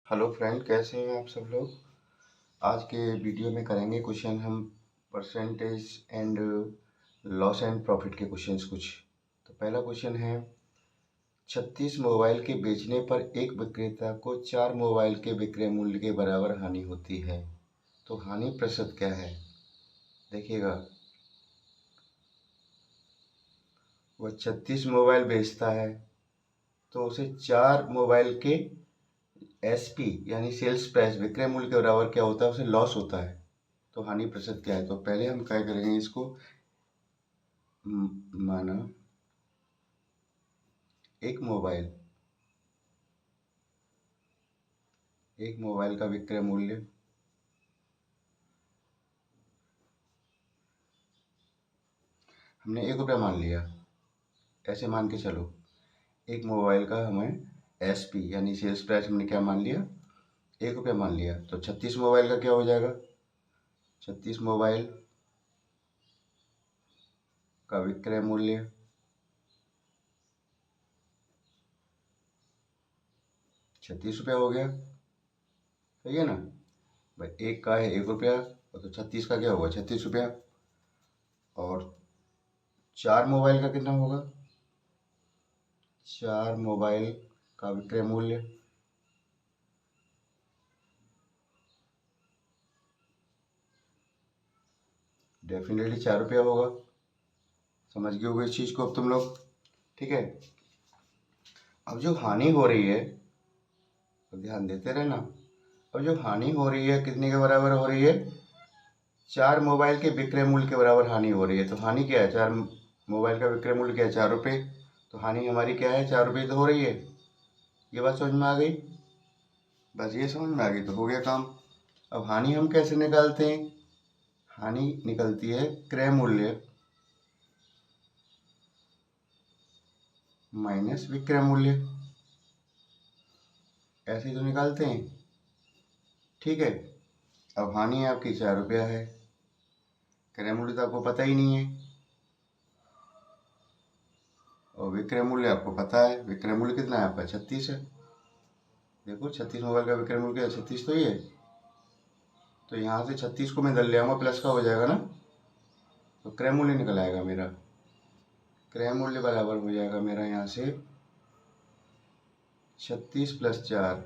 Hello friend, कैसे हैं आप सब लोग। आज के वीडियो में करेंगे क्वेश्चन हम percentage and loss and profit के क्वेश्चंस कुछ। तो पहला क्वेश्चन है 36 मोबाइल के बेचने पर एक विक्रेता को 4 मोबाइल के विक्रय मूल्य के बराबर हानि होती है। तो हानि प्रतिशत क्या है देखिएगा। वह 36 मोबाइल बेचता है तो उसे 4 मोबाइल के एसपी यानी सेल्स प्राइस विक्रय मूल्य के बराबर क्या होता है, उसे लॉस होता है। तो हानि प्रतिशत क्या है। तो पहले हम क्या करेंगे, इसको माना एक मोबाइल का विक्रय मूल्य हमने ₹1 मान लिया। ऐसे मान के चलो, एक मोबाइल का हमें एसपी यानी सेल्स प्राइस हमने क्या मान लिया, ₹1 मान लिया। तो 36 मोबाइल का क्या हो जाएगा, 36 मोबाइल का विक्रय मूल्य 36 रुपया हो गया। सही है ना भाई, एक का है ₹1 और तो 36 का क्या होगा, 36 रुपया। और 4 मोबाइल का कितना होगा, 4 मोबाइल का विक्रय मूल्य डेफिनेटली ₹4 होगा। समझ गए होगे इस चीज़ को अब तुम लोग, ठीक है। अब जो हानि हो रही है, तो ध्यान देते रहना। अब जो हानि हो रही है कितने के बराबर हो रही है, 4 मोबाइल के विक्रय मूल्य के बराबर हानि हो रही है। तो हानि क्या है, 4 मोबाइल का विक्रय मूल्य क्या है, ₹4। तो हानि हमारी क्या है, ₹4 तो हो रही है। ये बात समझ में आ गई, बस ये समझ में आ गई तो हो गया काम। अब हानि हम कैसे निकालते हैं, हानि निकलती है क्रय मूल्य माइनस विक्रय मूल्य, ऐसे ही तो निकालते हैं, ठीक है। अब हानि आपकी ₹4 है, क्रय मूल्य तो आपको पता ही नहीं है, और विक्रय मूल्य आपको पता है। विक्रय मूल्य कितना है आपका, 36 है। देखो 36 मोबाइल का विक्रय मूल्य क्या है, 36 तो ही है। तो यहाँ से 36 को मैं इधर ले आऊँगा, प्लस का हो जाएगा ना, तो क्रय मूल्य निकल आएगा मेरा। क्रय मूल्य बराबर हो जाएगा मेरा यहाँ से 36 + 4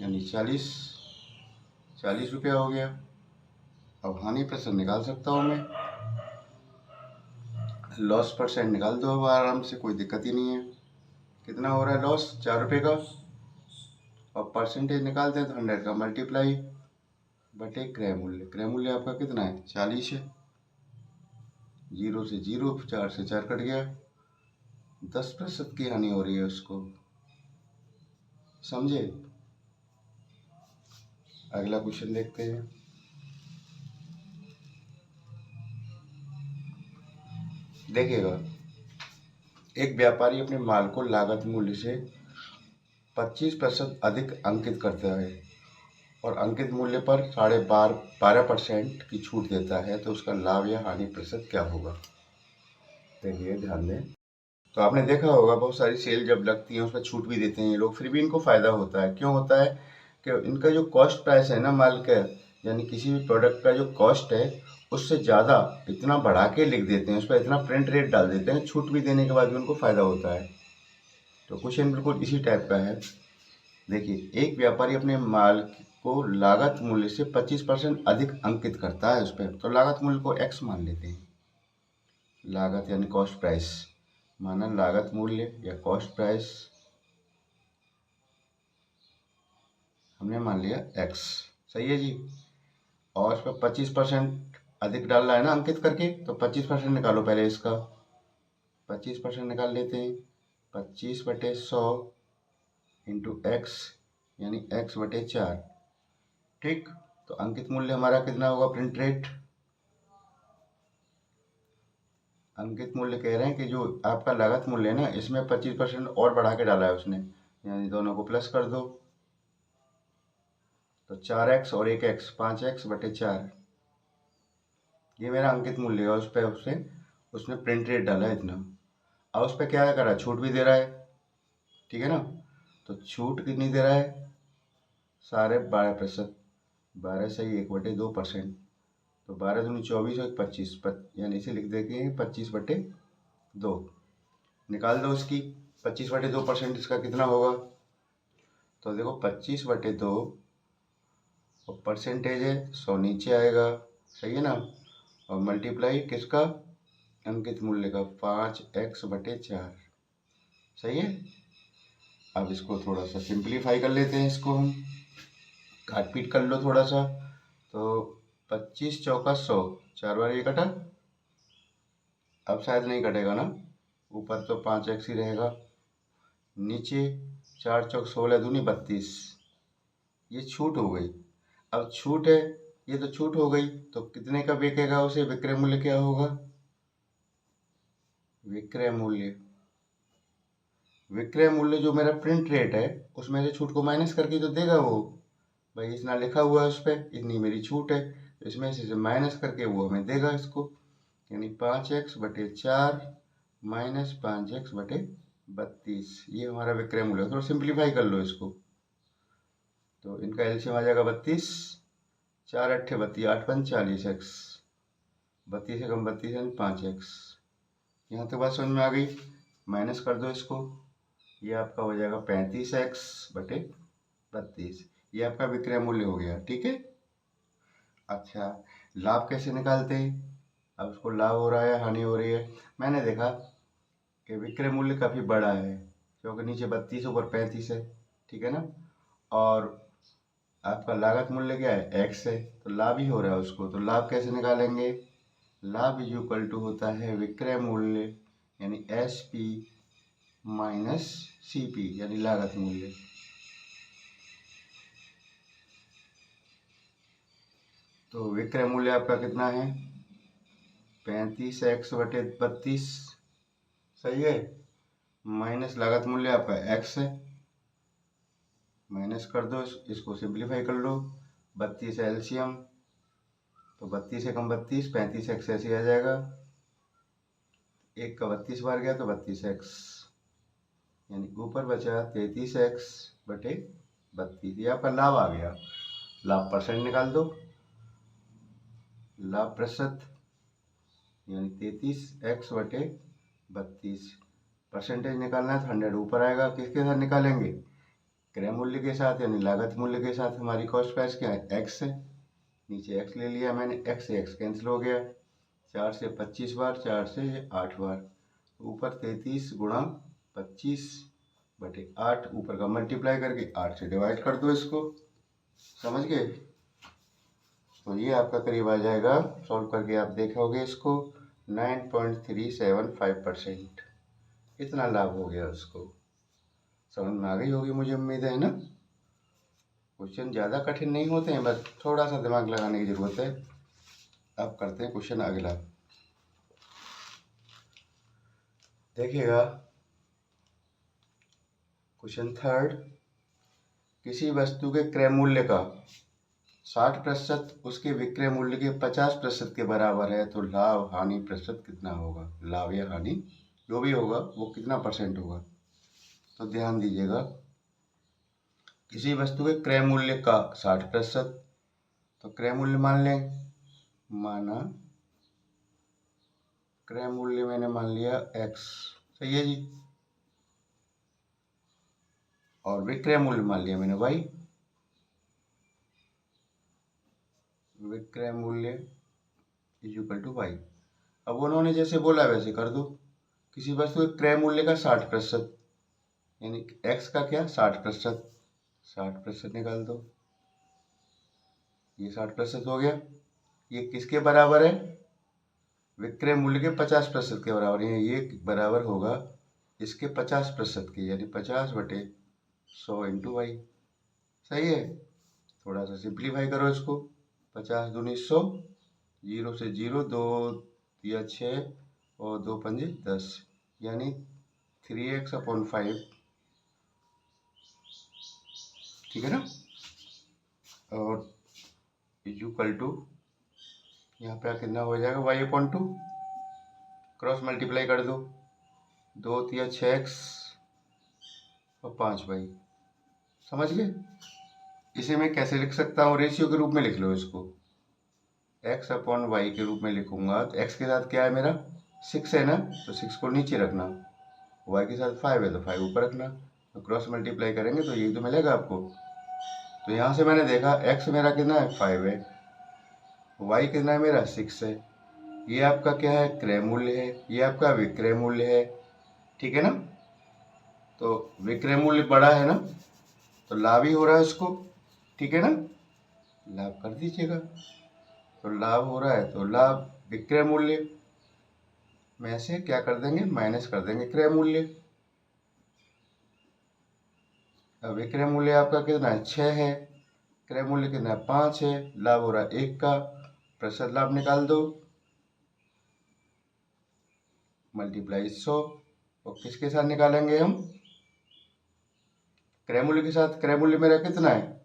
यानी 40 रुपया हो गया। अब हानि प्रतिशत निकाल सकता हूँ मैं, लॉस परसेंट निकाल दो अब आराम से, कोई दिक्कत ही नहीं है। कितना हो रहा है लॉस, ₹4 का, और परसेंटेज निकालते हैं तो 100 का मल्टीप्लाई बटे क्रय मूल्य। क्रय मूल्य आपका कितना है, 40 है। 0 से 0, 4 से 4 कट गया, 10% की हानि हो रही है उसको, समझे। अगला क्वेश्चन देखते हैं। देखिएगा, एक व्यापारी अपने माल को लागत मूल्य से 25% अधिक अंकित करता है और अंकित मूल्य पर 12.5% की छूट देता है, तो उसका लाभ या हानि प्रतिशत क्या होगा। देखिए ध्यान दें, तो आपने देखा होगा बहुत सारी सेल जब लगती है उसमें छूट भी देते हैं ये लोग, फिर भी इनको फायदा होता है। क्यों होता है कि इनका जो कॉस्ट प्राइस है ना माल का, यानी किसी भी प्रोडक्ट का जो कॉस्ट है उससे ज़्यादा इतना बढ़ा के लिख देते हैं, उस पर इतना प्रिंट रेट डाल देते हैं, छूट भी देने के बाद भी उनको फायदा होता है। तो क्वेश्चन बिल्कुल इसी टाइप का है। देखिए, एक व्यापारी अपने माल को लागत मूल्य से 25% अधिक अंकित करता है उस पर, तो लागत मूल्य को एक्स मान लेते हैं। लागत यानी कॉस्ट प्राइस, माना लागत मूल्य या कॉस्ट प्राइस हमने मान लिया एक्स, सही है जी। और इस पर 25% अधिक डालना है ना अंकित करके, तो 25% निकालो पहले इसका, 25% निकाल लेते हैं। 25/100 इंटू एक्स यानी x/4, ठीक। तो अंकित मूल्य हमारा कितना होगा, प्रिंट रेट। अंकित मूल्य कह रहे हैं कि जो आपका लागत मूल्य है ना, इसमें 25% और बढ़ा के डाला है उसने, यानी दोनों को प्लस कर दो, तो 4x और 1x, 5x/4, ये मेरा अंकित मूल्य है। उस पर उसने प्रिंट रेट डाला है इतना। अब उस पर क्या करा, छूट भी दे रहा है, ठीक है ना। तो छूट कितनी दे रहा है, 12%। 12 सही 1/2%। तो 12 दूनी 24 और 25 यानी इसे लिख देंगे 25/2। निकाल दो इसकी 25/2% इसका कितना होगा। तो देखो 25/2 और परसेंटेज है 100 नीचे आएगा, सही है ना। और मल्टीप्लाई किसका, अंकित मूल्य का 5x/4, सही है। अब इसको थोड़ा सा सिंप्लीफाई कर लेते हैं, इसको हम काट पीट कर लो थोड़ा सा। तो 25 चौका 100, 4 बार ये कटा, अब शायद नहीं कटेगा ना, ऊपर तो 5x ही रहेगा, नीचे 4 चौक 16 दूनी 32, ये छूट हो गई। अब छूट है, ये तो छूट हो गई, तो कितने का बिकेगा उसे, विक्रय मूल्य क्या होगा, विक्रय मूल्य। विक्रय मूल्य जो मेरा प्रिंट रेट है उसमें से छूट को माइनस करके तो देगा वो, भाई इतना लिखा हुआ है उस पर, इतनी मेरी छूट है, तो इसमें से माइनस करके वो हमें देगा इसको, यानी 5x/4 माइनस 5x/32, ये हमारा विक्रय मूल्य है। थोड़ा सिंप्लीफाई कर लो इसको, तो इनका एलसीएम आ जाएगा 32, 4 8 32, 8 5 40x, 32 से कम 32 यानी 5x। यहाँ तक बात समझ में आ गई, माइनस कर दो इसको, ये आपका हो जाएगा 35x/32, ये आपका विक्रय मूल्य हो गया, ठीक है। अच्छा, लाभ कैसे निकालते हैं, अब उसको लाभ हो रहा है हानि हो रही है। मैंने देखा कि विक्रय मूल्य काफ़ी बड़ा है, क्योंकि नीचे 32 ऊपर 35 है, ठीक है ना। और आपका लागत मूल्य क्या है, x है, तो लाभ ही हो रहा है उसको, तो लाभ कैसे निकालेंगे, लाभ इज इक्वल टू होता है विक्रय मूल्य यानी SP माइनस CP यानी लागत मूल्य। तो विक्रय मूल्य आपका कितना है, 35x/32, सही है, माइनस लागत मूल्य आपका x है, माइनस कर दो, इसको सिंप्लीफाई कर लो, 32 एलसीएम, तो 32 से कम 32, 35x ऐसे आ जाएगा, एक का 32 बार गया तो 32x, यानी ऊपर बचा 33x/32, ये आपका लाभ आ गया। लाभ परसेंट निकाल दो, लाभ प्रतिशत यानी 33x/32, परसेंटेज निकालना है तो 100 ऊपर आएगा, किसके साथ निकालेंगे, क्रय मूल्य के साथ यानी लागत मूल्य के साथ। हमारी कॉस्ट प्राइस क्या है, x है, नीचे x ले लिया मैंने, x से x कैंसिल हो गया, 4 से 25 बार, 4 से 8 बार, ऊपर 33 गुणा 25/8, ऊपर का मल्टीप्लाई करके 8 से डिवाइड कर दो इसको, समझ गए। तो ये आपका करीब आ जाएगा, सॉल्व करके आप देखोगे इसको, 9.375%, इतना लाभ हो गया उसको। समझ में आ गई होगी मुझे उम्मीद है ना। क्वेश्चन ज़्यादा कठिन नहीं होते हैं, बस थोड़ा सा दिमाग लगाने की ज़रूरत है। अब करते हैं क्वेश्चन अगला, देखिएगा क्वेश्चन थर्ड, किसी वस्तु के क्रय मूल्य का 60% उसके विक्रय मूल्य के 50% के बराबर है, तो लाभ हानि प्रतिशत कितना होगा, लाभ या हानि जो भी होगा वो कितना परसेंट होगा। तो ध्यान दीजिएगा, किसी वस्तु के क्रय मूल्य का 60%, तो क्रय मूल्य मान लें, माना क्रय मूल्य मैंने मान लिया x, सही है जी, और विक्रय मूल्य मान लिया मैंने y, विक्रय मूल्य इज इक्वल टू y। अब उन्होंने जैसे बोला वैसे कर दो, किसी वस्तु के क्रय मूल्य का 60%, यानी x का क्या 60%, 60% निकाल दो, ये 60% हो गया, ये किसके बराबर है, विक्रय मूल्य के 50% के बराबर, ये बराबर होगा इसके 50% के, यानी 50/100 इंटू वाई, सही है। थोड़ा सा सिंप्लीफाई करो इसको, 50 दूनी 100, 0 से 0, 2 या 6 और 2 पंजे 10, यानी 3x/5, ठीक है ना। और इक्वल टू यहाँ पे कितना हो जाएगा, y/2, क्रॉस मल्टीप्लाई कर दो, 2 या 6x और 5y, समझ गए। इसे मैं कैसे लिख सकता हूँ? रेशियो के रूप में लिख लो इसको, x अपॉन वाई के रूप में लिखूंगा। तो x के साथ क्या है मेरा 6 है ना, तो 6 को नीचे रखना, y के साथ 5 है तो 5 ऊपर रखना, तो क्रॉस मल्टीप्लाई करेंगे तो यही तो मिलेगा आपको। तो यहाँ से मैंने देखा x मेरा कितना है 5 है, y कितना है मेरा 6 है। ये आपका क्या है? क्रय मूल्य है, ये आपका विक्रय मूल्य है, ठीक है ना। तो विक्रय मूल्य बड़ा है ना, तो लाभ ही हो रहा है उसको, ठीक है ना, लाभ कर दीजिएगा। तो लाभ हो रहा है तो लाभ विक्रय मूल्य में से क्या कर देंगे? माइनस कर देंगे क्रय मूल्य। अब विक्रय मूल्य आपका कितना है? 6 है, क्रय मूल्य कितना है? 5 है, लाभ हो रहा है 1 का, प्रतिशत लाभ निकाल दो, मल्टीप्लाई 100। और किसके साथ निकालेंगे हम? क्रय मूल्य के साथ। क्रय मूल्य मेरा कितना है?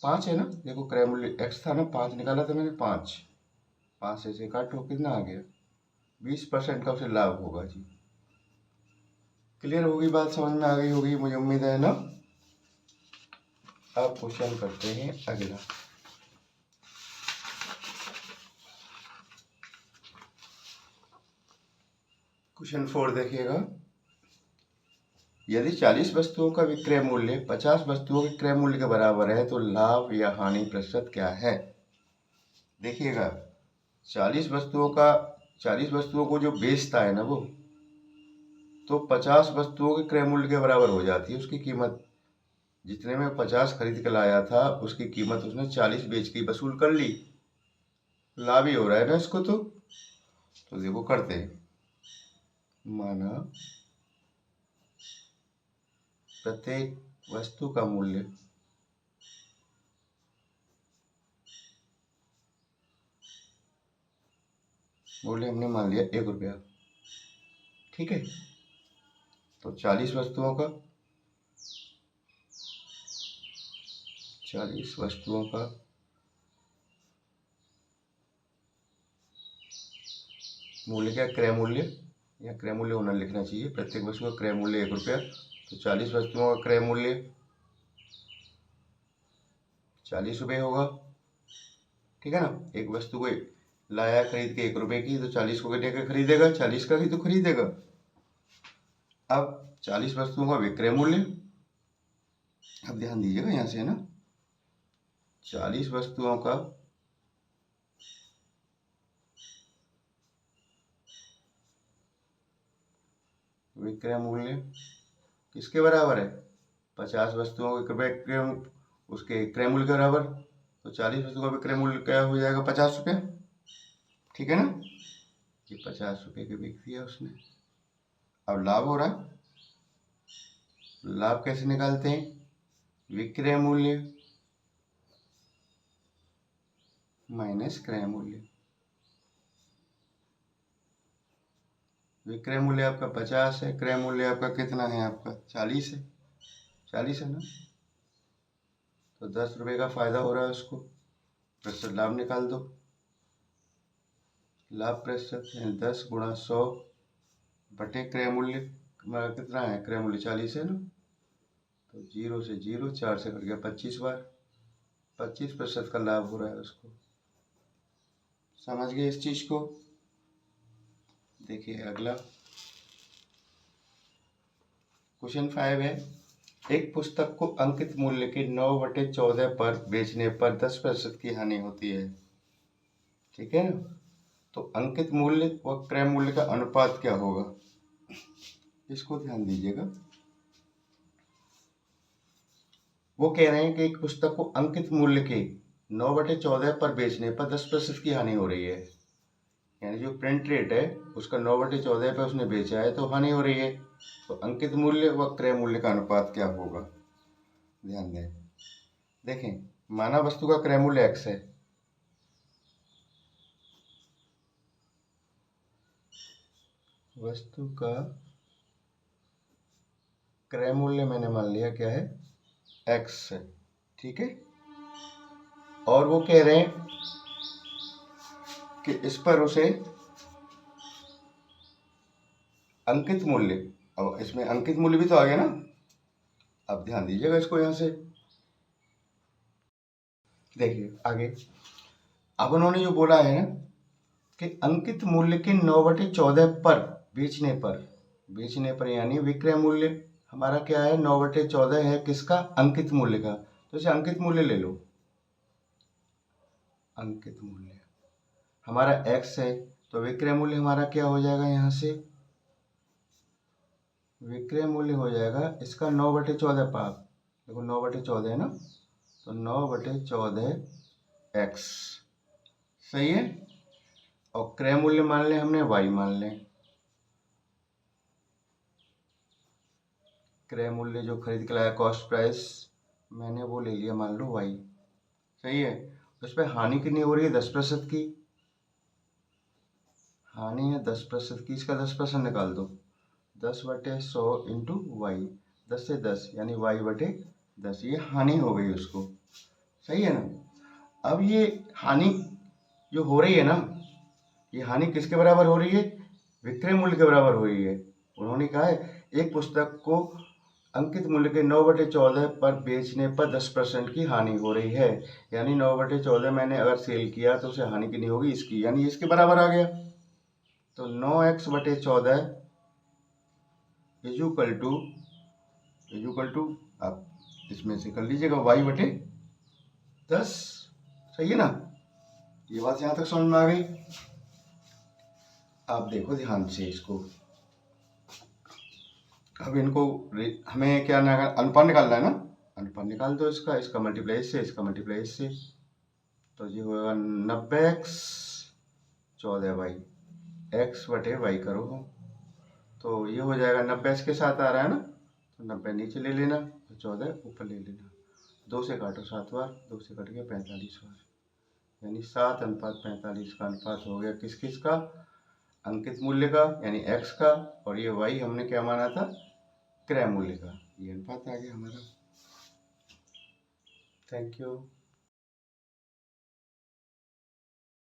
5 है ना, देखो क्रय मूल्य x था ना, 5 निकाला था मैंने, 5 से काटो कितना आ गया? 20% का उसे लाभ होगा जी। क्लियर होगी बात, समझ में आ गई होगी मुझे उम्मीद है ना। अब क्वेश्चन करते हैं अगला। क्वेश्चन 4 देखिएगा। यदि 40 वस्तुओं का विक्रय मूल्य 50 वस्तुओं के क्रय मूल्य के बराबर है तो लाभ या हानि प्रतिशत क्या है? देखिएगा 40 वस्तुओं को जो बेचता है ना वो, तो 50 वस्तुओं के क्रय मूल्य के बराबर हो जाती है उसकी कीमत। जितने में 50 खरीद के लाया था उसकी कीमत उसने 40 बेच के वसूल कर ली, लाभ ही हो रहा है ना इसको। तो देखो करते हैं। माना प्रत्येक वस्तु का मूल्य हमने मान लिया 1 रुपया, ठीक है। तो 40 वस्तुओं का मूल्य क्या? क्रय मूल्य, या क्रय मूल्य होना लिखना चाहिए, प्रत्येक वस्तु का क्रय मूल्य 1 रुपया। तो 40 वस्तुओं का क्रय मूल्य 40 रुपये होगा, ठीक है ना। एक वस्तु को लाया खरीद के 1 रुपये की, तो 40 को लेकर खरीदेगा, 40 का ही तो खरीदेगा। अब 40 वस्तुओं का विक्रय मूल्य, अब ध्यान दीजिएगा यहाँ से है ना, 40 वस्तुओं का विक्रय मूल्य किसके बराबर है? 50 वस्तुओं के उसके क्रय मूल्य के बराबर। तो 40 वस्तुओं का विक्रय मूल्य क्या हो जाएगा? 50 रुपया, ठीक है ना। ये 50 रुपये की बिक दिया उसने। अब लाभ हो रहा है, लाभ कैसे निकालते हैं? विक्रय मूल्य माइनस क्रय मूल्य। विक्रय मूल्य आपका 50 है, क्रय मूल्य आपका कितना है? आपका 40 है, 40 है ना। तो 10 रुपये का फायदा हो रहा है उसको, प्रतिशत लाभ निकाल दो। लाभ प्रतिशत 10 गुणा 100 बटे क्रय मूल्य कितना है? क्रय मूल्य 40 है ना, तो 0 से 0, 4 से कट गया 25 बार, 25% का लाभ हो रहा है उसको। समझ गए इस चीज को? देखिए अगला क्वेश्चन 5 है। एक पुस्तक को अंकित मूल्य के 9/14 पर बेचने पर 10% की हानि होती है, ठीक है ना। तो अंकित मूल्य व क्रय मूल्य का अनुपात क्या होगा? इसको ध्यान दीजिएगा। वो कह रहे हैं कि एक पुस्तक को अंकित मूल्य के 9/14 पर बेचने पर 10% की हानि हो रही है, यानी जो प्रिंट रेट है उसका 9/14 पे उसने बेचा है तो हानि हो रही है। तो अंकित मूल्य व क्रय मूल्य का अनुपात क्या होगा? ध्यान दें। देखें, माना वस्तु का क्रय मूल्य x है, वस्तु का क्रय मूल्य मैंने मान लिया क्या है? x है, ठीक है। और वो कह रहे हैं कि इस पर उसे अंकित मूल्य, अब इसमें अंकित मूल्य भी तो आ गया ना। अब ध्यान दीजिएगा इसको, यहाँ से देखिए आगे, अब उन्होंने जो बोला है ना कि अंकित मूल्य के 9/14 पर बेचने पर यानी विक्रय मूल्य हमारा क्या है, 9/14 है किसका, अंकित मूल्य का। तो इसे अंकित मूल्य ले लो। अंकित मूल्य हमारा x है, तो विक्रय मूल्य हमारा क्या हो जाएगा, यहाँ से विक्रय मूल्य हो जाएगा इसका 9/14 पाप, देखो 9/14 है ना, तो 9/14 x, सही है। और क्रय मूल्य मान लें हमने y मान लें, क्रय मूल्य जो खरीद के लाया कॉस्ट प्राइस मैंने वो ले लिया मान लो y, सही है। उस पर हानि कितनी हो रही है, 10% की हानि है, 10% की, इसका 10% निकाल दो, 10/100 इंटू वाई, 10 से 10 यानी y/10, ये हानि हो गई उसको, सही है ना। अब ये हानि जो हो रही है ना, ये हानि किसके बराबर हो रही है, विक्रय मूल्य के बराबर हो रही है। उन्होंने कहा है एक पुस्तक को अंकित मूल्य के 9/14 पर बेचने पर 10% की हानि हो रही है, यानी 9/14 मैंने अगर सेल किया तो उसे हानि कितनी होगी, इसकी, यानी इसके बराबर आ गया। तो 9x/14 इज इक्वल टू आप इसमें से कर लीजिएगा y/10, सही है ना। ये बात यहाँ तक समझ में आ गई। आप देखो ध्यान से इसको, अब इनको हमें क्या अनुपात निकालना है ना, अनुपात निकाल दो इसका, इसका मल्टीप्लाई इससे, इसका मल्टीप्लाई इससे, तो ये होगा 90x/14y, x/y करो, तो ये हो जाएगा 90 इसके साथ आ रहा है ना, तो 90 नीचे ले लेना, 14 ऊपर ले लेना, 2 से काटो 7 बार, 2 से कट गया 45 बार, यानी 7:45 का अनुपात हो गया किस किस का, अंकित मूल्य का यानी x का, और ये y हमने क्या माना था, क्रय मूल्य का, ये अनुपात आ गया हमारा। Thank you.